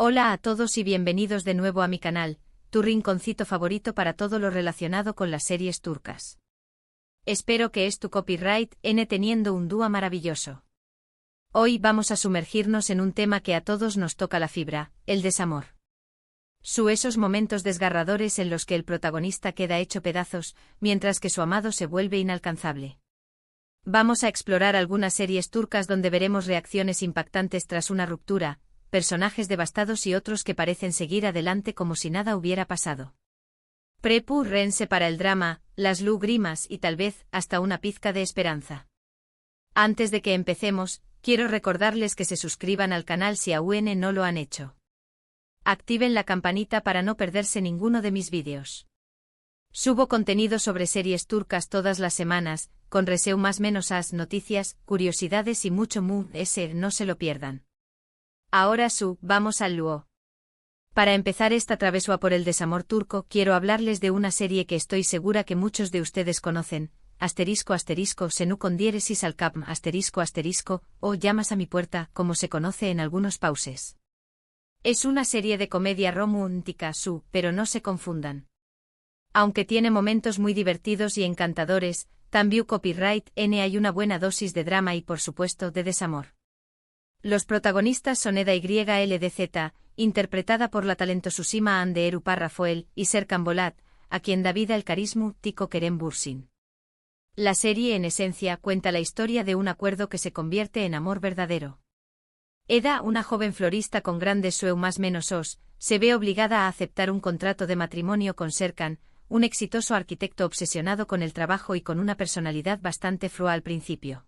Hola a todos y bienvenidos de nuevo a mi canal, tu rinconcito favorito para todo lo relacionado con las series turcas. Espero que es tu copyright N teniendo un dúo maravilloso. Hoy vamos a sumergirnos en un tema que a todos nos toca la fibra, el desamor. Esos momentos desgarradores en los que el protagonista queda hecho pedazos, mientras que su amado se vuelve inalcanzable. Vamos a explorar algunas series turcas donde veremos reacciones impactantes tras una ruptura, personajes devastados y otros que parecen seguir adelante como si nada hubiera pasado. Prepárense para el drama, las lágrimas y tal vez hasta una pizca de esperanza. Antes de que empecemos, quiero recordarles que se suscriban al canal si aún no lo han hecho. Activen la campanita para no perderse ninguno de mis vídeos. Subo contenido sobre series turcas todas las semanas, con reseu más menos as noticias, curiosidades y mucho no se lo pierdan. Ahora vamos al luo. Para empezar esta travesía por el desamor turco, quiero hablarles de una serie que estoy segura que muchos de ustedes conocen, **Senu con diéresis al cap **, o Llamas a mi puerta, como se conoce en algunos pauses. Es una serie de comedia romántica pero no se confundan. Aunque tiene momentos muy divertidos y encantadores, también copyright N hay una buena dosis de drama y por supuesto de desamor. Los protagonistas son Eda YLDZ, interpretada por la talentosísima Hande Erupar Rafael, y Serkan Bolat, a quien da vida el carisma tico Kerem Bürsin. La serie en esencia cuenta la historia de un acuerdo que se convierte en amor verdadero. Eda, una joven florista con grandes más menos se ve obligada a aceptar un contrato de matrimonio con Serkan, un exitoso arquitecto obsesionado con el trabajo y con una personalidad bastante fría al principio.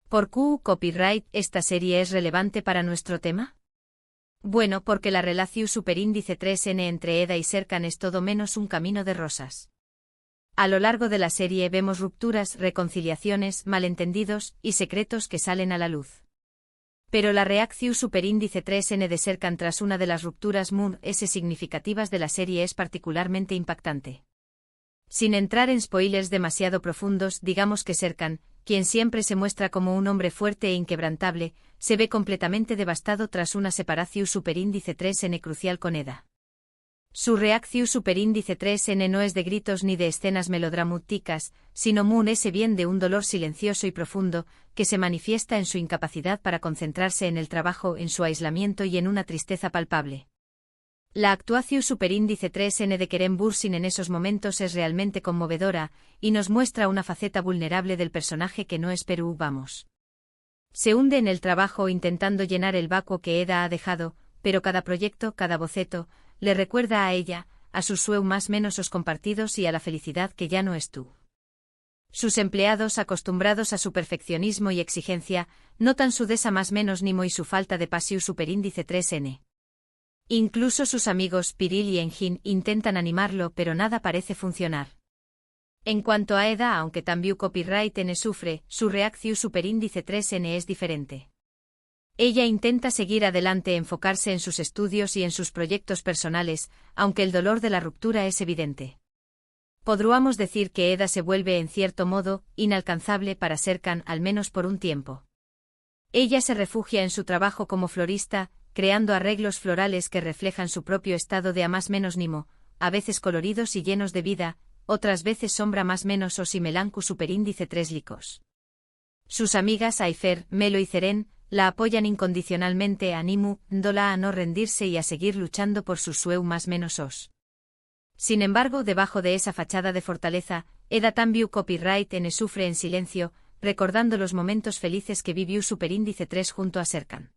¿Por qué copyright esta serie es relevante para nuestro tema? Bueno, porque la relación superíndice 3N entre Eda y Serkan es todo menos un camino de rosas. A lo largo de la serie vemos rupturas, reconciliaciones, malentendidos y secretos que salen a la luz. Pero la reacción superíndice 3N de Serkan tras una de las rupturas significativas de la serie es particularmente impactante. Sin entrar en spoilers demasiado profundos, digamos que Serkan, quien siempre se muestra como un hombre fuerte e inquebrantable, se ve completamente devastado tras una separación superíndice 3N crucial con Eda. Su reacción superíndice 3N no es de gritos ni de escenas melodramáticas, sino bien de un dolor silencioso y profundo, que se manifiesta en su incapacidad para concentrarse en el trabajo, en su aislamiento y en una tristeza palpable. La actuación superíndice 3N de Kerem Bürsin en esos momentos es realmente conmovedora, y nos muestra una faceta vulnerable del personaje que no esperábamos. Se hunde en el trabajo intentando llenar el vacío que Eda ha dejado, pero cada proyecto, cada boceto, le recuerda a ella, a sus más menos compartidos y a la felicidad que ya no es tú. Sus empleados, acostumbrados a su perfeccionismo y exigencia, notan su desa más menos nimo y su falta de pasión superíndice 3N. Incluso sus amigos Piril y Engin intentan animarlo, pero nada parece funcionar. En cuanto a Eda, aunque también copyright N sufre, su reacción superíndice 3N es diferente. Ella intenta seguir adelante, enfocarse en sus estudios y en sus proyectos personales, aunque el dolor de la ruptura es evidente. Podríamos decir que Eda se vuelve en cierto modo inalcanzable para Serkan, al menos por un tiempo. Ella se refugia en su trabajo como florista, creando arreglos florales que reflejan su propio estado de a más menos nimo, a veces coloridos y llenos de vida, otras veces sombra más menos y melancu superíndice 3 licos. Sus amigas Ayfer, Melo y Ceren la apoyan incondicionalmente, animándola a no rendirse y a seguir luchando por sus más menos Sin embargo, debajo de esa fachada de fortaleza, Eda también copyright N sufre en silencio, recordando los momentos felices que vivió superíndice 3 junto a Serkan.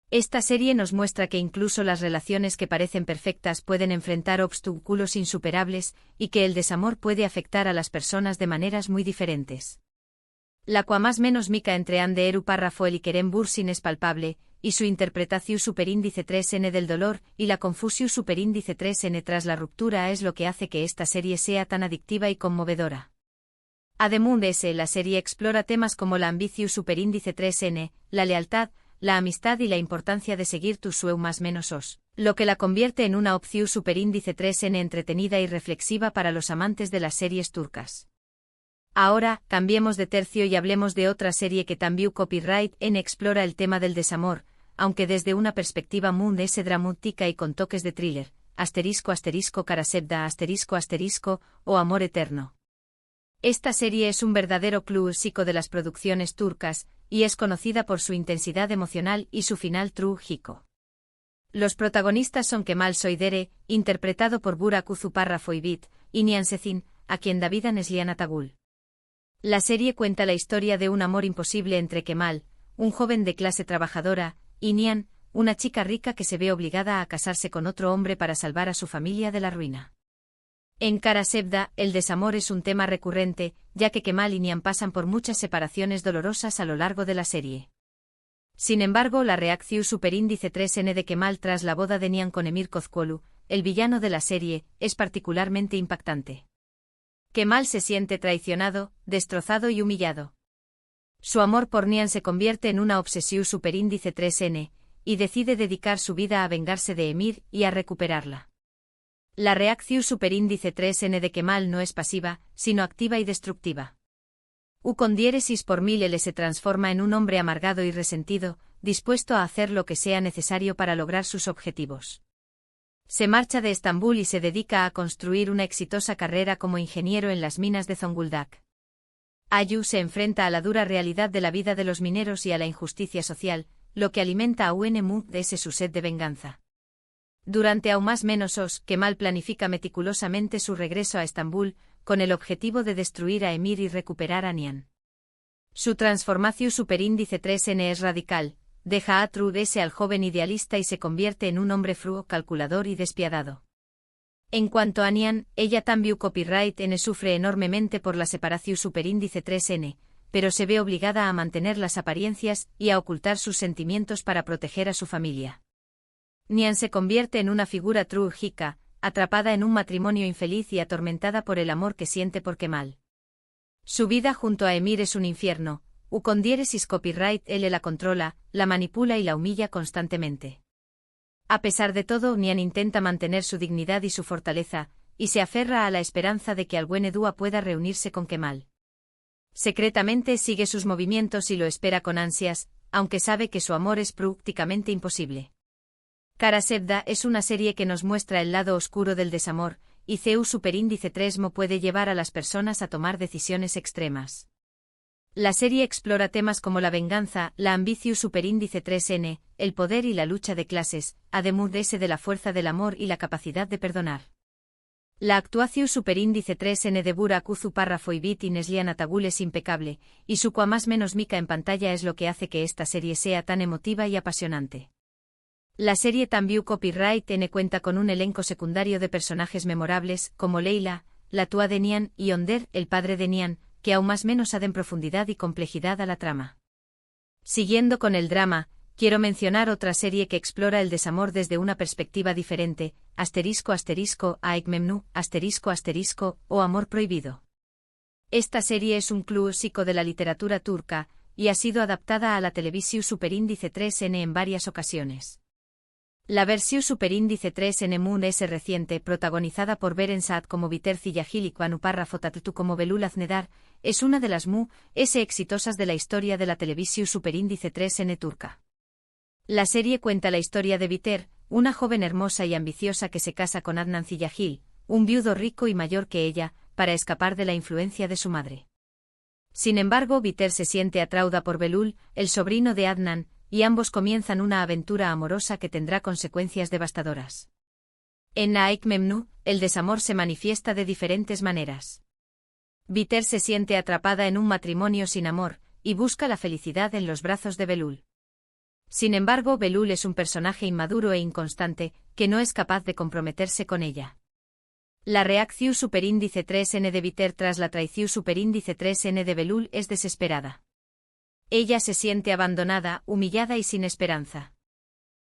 Esta serie nos muestra que incluso las relaciones que parecen perfectas pueden enfrentar obstáculos insuperables, y que el desamor puede afectar a las personas de maneras muy diferentes. La más menos mica entre Hande Erupar Rafael y Kerem Bürsin es palpable, y su interpretación superíndice 3N del dolor y la confusión superíndice 3N tras la ruptura es lo que hace que esta serie sea tan adictiva y conmovedora. Además de eso, la serie explora temas como la ambición superíndice 3N, la lealtad, la amistad y la importancia de seguir tus más menos lo que la convierte en una opción superíndice 3N entretenida y reflexiva para los amantes de las series turcas. Ahora, cambiemos de tercio y hablemos de otra serie que también copyright N explora el tema del desamor, aunque desde una perspectiva muy S dramática y con toques de thriller, ***Karasevda***, o Amor Eterno. Esta serie es un verdadero clásico de las producciones turcas, y es conocida por su intensidad emocional y su final trágico. Los protagonistas son Kemal Soydere, interpretado por Burak Uzuparra Foybit, y Nihan Sezin, a quien da vida Neslihan Atagul. La serie cuenta la historia de un amor imposible entre Kemal, un joven de clase trabajadora, y Nihan, una chica rica que se ve obligada a casarse con otro hombre para salvar a su familia de la ruina. En Karasevda, el desamor es un tema recurrente, ya que Kemal y Nihan pasan por muchas separaciones dolorosas a lo largo de la serie. Sin embargo, la reacción superíndice 3N de Kemal tras la boda de Nihan con Emir Kozkolu, el villano de la serie, es particularmente impactante. Kemal se siente traicionado, destrozado y humillado. Su amor por Nihan se convierte en una obsesión superíndice 3N, y decide dedicar su vida a vengarse de Emir y a recuperarla. La reacción superíndice 3N de Kemal no es pasiva, sino activa y destructiva. Con diéresis por 1000 él se transforma en un hombre amargado y resentido, dispuesto a hacer lo que sea necesario para lograr sus objetivos. Se marcha de Estambul y se dedica a construir una exitosa carrera como ingeniero en las minas de Zonguldak. Ayu se enfrenta a la dura realidad de la vida de los mineros y a la injusticia social, lo que alimenta a UNMU de su sed de venganza. Durante aún más menos os, Kemal planifica meticulosamente su regreso a Estambul, con el objetivo de destruir a Emir y recuperar a Nihan. Su transformación superíndice 3N es radical, deja a S al joven idealista y se convierte en un hombre frío, calculador y despiadado. En cuanto a Nihan, ella también copyright N sufre enormemente por la separación superíndice 3N, pero se ve obligada a mantener las apariencias y a ocultar sus sentimientos para proteger a su familia. Nihan se convierte en una figura trágica, atrapada en un matrimonio infeliz y atormentada por el amor que siente por Kemal. Su vida junto a Emir es un infierno, con diéresis copyright él la controla, la manipula y la humilla constantemente. A pesar de todo, Nihan intenta mantener su dignidad y su fortaleza, y se aferra a la esperanza de que Alguenedúa pueda reunirse con Kemal. Secretamente sigue sus movimientos y lo espera con ansias, aunque sabe que su amor es prácticamente imposible. Karasevda es una serie que nos muestra el lado oscuro del desamor, y CU superíndice 3Mo puede llevar a las personas a tomar decisiones extremas. La serie explora temas como la venganza, la ambición superíndice 3N, el poder y la lucha de clases, además de la fuerza del amor y la capacidad de perdonar. La actuación superíndice 3N de Burak Uzuparra Foybit y Neslihan Atagul es impecable, y su más menos mica en pantalla es lo que hace que esta serie sea tan emotiva y apasionante. La serie también copyright N cuenta con un elenco secundario de personajes memorables, como Leila, la tía de Nihan, y Onder, el padre de Nihan, que aún más menos aden profundidad y complejidad a la trama. Siguiendo con el drama, quiero mencionar otra serie que explora el desamor desde una perspectiva diferente, ****Aik-Memnu, o Amor Prohibido. Esta serie es un clásico de la literatura turca, y ha sido adaptada a la televisión superíndice 3N en varias ocasiones. La versión superíndice 3N Moon es reciente, protagonizada por Beren Saat como Biter Ziyagil y Kuanuparra Fotattu como Belul Aznedar, es una de las S exitosas de la historia de la televisión superíndice 3N turca. La serie cuenta la historia de Biter, una joven hermosa y ambiciosa que se casa con Adnan Ziyagil, un viudo rico y mayor que ella, para escapar de la influencia de su madre. Sin embargo, Biter se siente atraída por Belul, el sobrino de Adnan, y ambos comienzan una aventura amorosa que tendrá consecuencias devastadoras. En Aik-Memnu, el desamor se manifiesta de diferentes maneras. Biter se siente atrapada en un matrimonio sin amor, y busca la felicidad en los brazos de Belul. Sin embargo, Belul es un personaje inmaduro e inconstante, que no es capaz de comprometerse con ella. La reacción superíndice 3N de Biter tras la traición superíndice 3N de Belul es desesperada. Ella se siente abandonada, humillada y sin esperanza.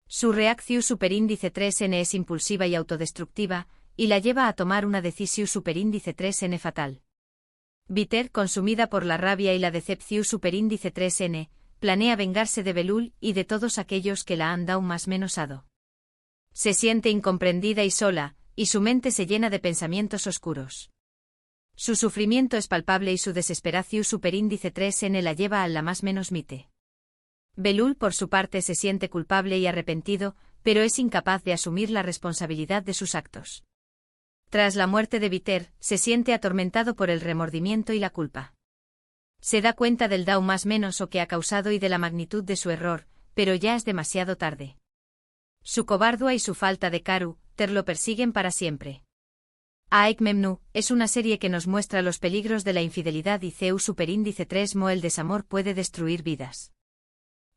Su reacción superíndice 3N es impulsiva y autodestructiva, y la lleva a tomar una decisión superíndice 3N fatal. Biter, consumida por la rabia y la decepción superíndice 3N, planea vengarse de Belul y de todos aquellos que la han dado más menosado. Se siente incomprendida y sola, y su mente se llena de pensamientos oscuros. Su sufrimiento es palpable y su desesperación superíndice 3N la lleva a la más menos mite. Belul por su parte se siente culpable y arrepentido, pero es incapaz de asumir la responsabilidad de sus actos. Tras la muerte de Viter, se siente atormentado por el remordimiento y la culpa. Se da cuenta del daño más menos o que ha causado y de la magnitud de su error, pero ya es demasiado tarde. Su cobardía y su falta de carácter lo persiguen para siempre. Aek Memnu es una serie que nos muestra los peligros de la infidelidad y CEU superíndice 3 mo el desamor puede destruir vidas.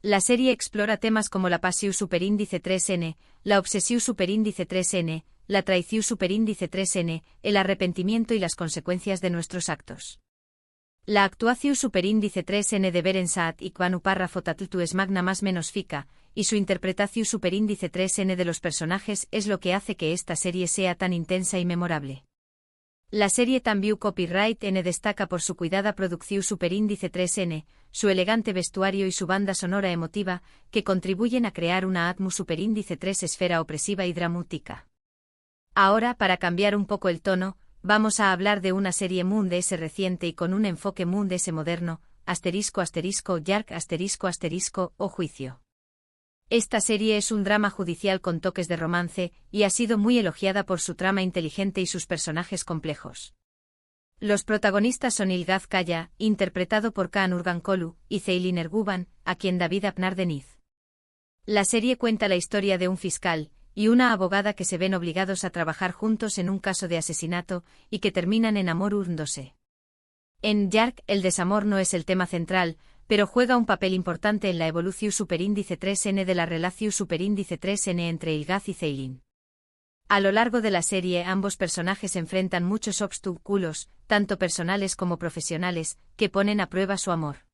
La serie explora temas como la pasión superíndice 3N, la obsesión superíndice 3N, la traición superíndice 3N, el arrepentimiento y las consecuencias de nuestros actos. La actuación superíndice 3N de Beren Saat y Kwanu párrafo Tatltu es magna más menos fica, y su interpretación superíndice 3N de los personajes es lo que hace que esta serie sea tan intensa y memorable. La serie también Copyright N destaca por su cuidada producción superíndice 3N, su elegante vestuario y su banda sonora emotiva, que contribuyen a crear una atmósfera superíndice 3 esfera opresiva y dramática. Ahora, para cambiar un poco el tono, vamos a hablar de una serie Moon-DS reciente y con un enfoque Moon-DS moderno, ***Yark o Juicio. Esta serie es un drama judicial con toques de romance, y ha sido muy elogiada por su trama inteligente y sus personajes complejos. Los protagonistas son Ilgaz Kaya, interpretado por Kaan Urgankolu, y Ceylin Erguvan, a quien David Apnar Deniz. La serie cuenta la historia de un fiscal y una abogada que se ven obligados a trabajar juntos en un caso de asesinato, y que terminan en amor hurtándose. En Yark, el desamor no es el tema central, pero juega un papel importante en la evolución superíndice 3N de la relación superíndice 3N entre Ilgaz y Ceylin. A lo largo de la serie ambos personajes enfrentan muchos obstáculos, tanto personales como profesionales, que ponen a prueba su amor.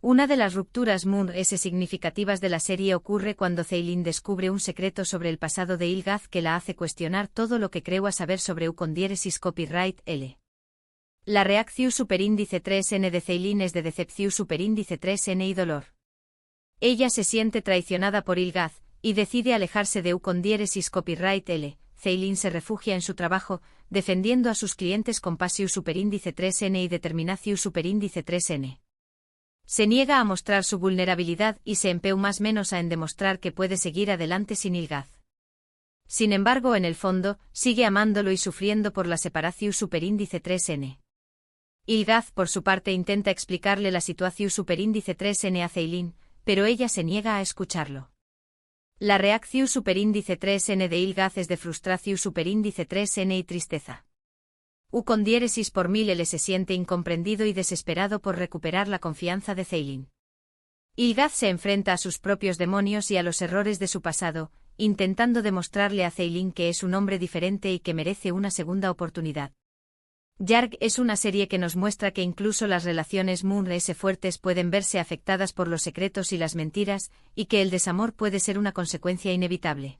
Una de las rupturas Moon-S significativas de la serie ocurre cuando Ceylin descubre un secreto sobre el pasado de Ilgaz que la hace cuestionar todo lo que creo saber sobre Ucondiéresis Copyright L. La reacción superíndice 3N de Ceylin es de decepción superíndice 3N y dolor. Ella se siente traicionada por Ilgaz, y decide alejarse de Ucondiéresis Copyright L. Ceylin se refugia en su trabajo, defendiendo a sus clientes con pasión superíndice 3N y determinación superíndice 3N. Se niega a mostrar su vulnerabilidad y se empeña más menos en demostrar que puede seguir adelante sin Ilgaz. Sin embargo, en el fondo, sigue amándolo y sufriendo por la separación superíndice 3N. Ilgaz, por su parte, intenta explicarle la situación superíndice 3N a Ceylin, pero ella se niega a escucharlo. La reacción superíndice 3N de Ilgaz es de frustración superíndice 3N y tristeza. Ucondiéresis por 1000 L se siente incomprendido y desesperado por recuperar la confianza de Ceylin. Ilgaz se enfrenta a sus propios demonios y a los errores de su pasado, intentando demostrarle a Ceylin que es un hombre diferente y que merece una segunda oportunidad. Yark es una serie que nos muestra que incluso las relaciones Moon-S fuertes pueden verse afectadas por los secretos y las mentiras, y que el desamor puede ser una consecuencia inevitable.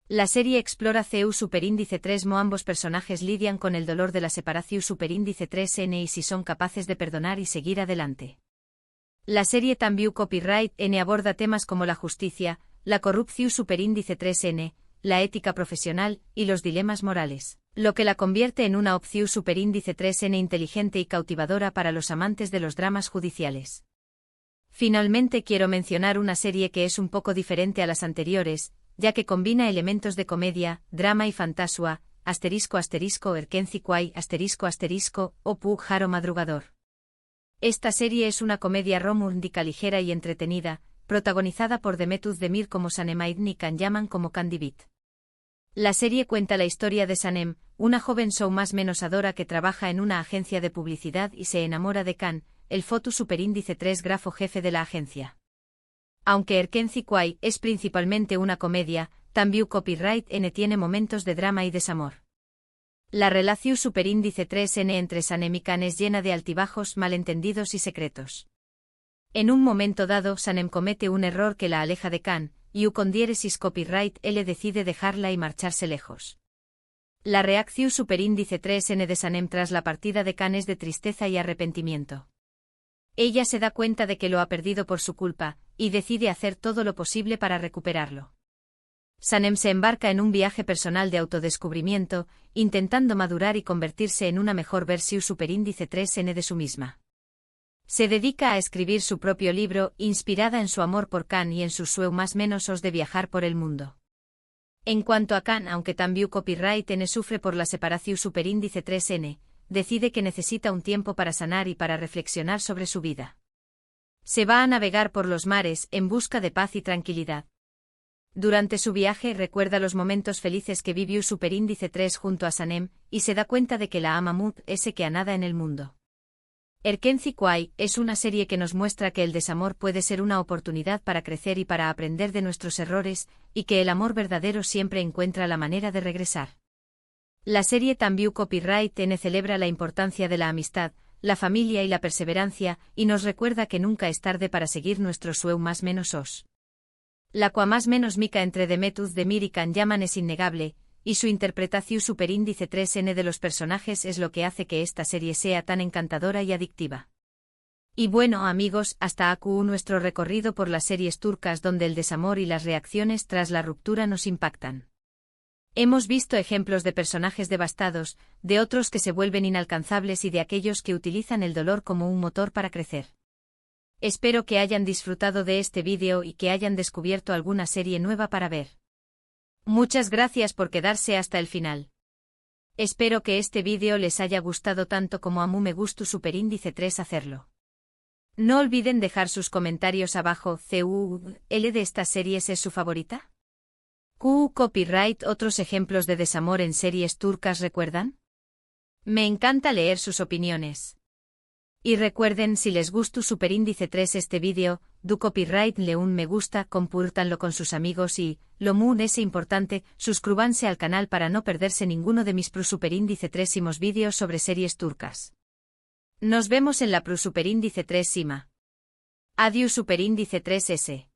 La serie explora CEU superíndice 3 mo ambos personajes lidian con el dolor de la separación superíndice 3N y si son capaces de perdonar y seguir adelante. La serie también Copyright N aborda temas como la justicia, la corrupción superíndice 3N, la ética profesional y los dilemas morales, lo que la convierte en una opción superíndice 3N inteligente y cautivadora para los amantes de los dramas judiciales. Finalmente quiero mencionar una serie que es un poco diferente a las anteriores, ya que combina elementos de comedia, drama y fantasía, ***Erkenci ***, Opu Jaro Madrugador. Esta serie es una comedia romántica ligera y entretenida, protagonizada por Demetuz Demir como Sanem Aidin y Can Yaman como Candy Beat. La serie cuenta la historia de Sanem, una joven showmás-menos-adora que trabaja en una agencia de publicidad y se enamora de Can, el fotu superíndice 3 grafo jefe de la agencia. Aunque Erkenci es principalmente una comedia, también Copyright N tiene momentos de drama y desamor. La relación superíndice 3N entre Sanem y Can es llena de altibajos, malentendidos y secretos. En un momento dado, Sanem comete un error que la aleja de Can, y Ucondiéresis Copyright L decide dejarla y marcharse lejos. La reacción superíndice 3N de Sanem tras la partida de Can es de tristeza y arrepentimiento. Ella se da cuenta de que lo ha perdido por su culpa, y decide hacer todo lo posible para recuperarlo. Sanem se embarca en un viaje personal de autodescubrimiento, intentando madurar y convertirse en una mejor versión superíndice 3N de su misma. Se dedica a escribir su propio libro, inspirada en su amor por Khan y en sus sueños más menosos de viajar por el mundo. En cuanto a Khan, aunque también copyright N sufre por la separación superíndice 3N, decide que necesita un tiempo para sanar y para reflexionar sobre su vida. Se va a navegar por los mares en busca de paz y tranquilidad. Durante su viaje recuerda los momentos felices que vivió superíndice 3 junto a Sanem, y se da cuenta de que la ama mucho ese que a nada en el mundo. Erkenci Kwai es una serie que nos muestra que el desamor puede ser una oportunidad para crecer y para aprender de nuestros errores, y que el amor verdadero siempre encuentra la manera de regresar. La serie también copyright N celebra la importancia de la amistad, la familia y la perseverancia, y nos recuerda que nunca es tarde para seguir nuestros sueños más menosos. La qua más menos mica entre Demetuz de Mir y Khan Yaman es innegable, y su interpretación superíndice 3N de los personajes es lo que hace que esta serie sea tan encantadora y adictiva. Y bueno amigos, hasta aquí nuestro recorrido por las series turcas donde el desamor y las reacciones tras la ruptura nos impactan. Hemos visto ejemplos de personajes devastados, de otros que se vuelven inalcanzables y de aquellos que utilizan el dolor como un motor para crecer. Espero que hayan disfrutado de este vídeo y que hayan descubierto alguna serie nueva para ver. Muchas gracias por quedarse hasta el final. Espero que este vídeo les haya gustado tanto como a mí me gustó superíndice 3 hacerlo. No olviden dejar sus comentarios abajo. ¿Cuál de estas series es su favorita? Copyright. ¿Otros ejemplos de desamor en series turcas recuerdan? Me encanta leer sus opiniones. Y recuerden, si les gustó superíndice 3 este vídeo, do copyright le un me gusta, compártanlo con sus amigos y, lo muy es importante, suscríbanse al canal para no perderse ninguno de mis superíndice 3 vídeos sobre series turcas. Nos vemos en la superíndice 3 Sima. Adiós superíndice 3S.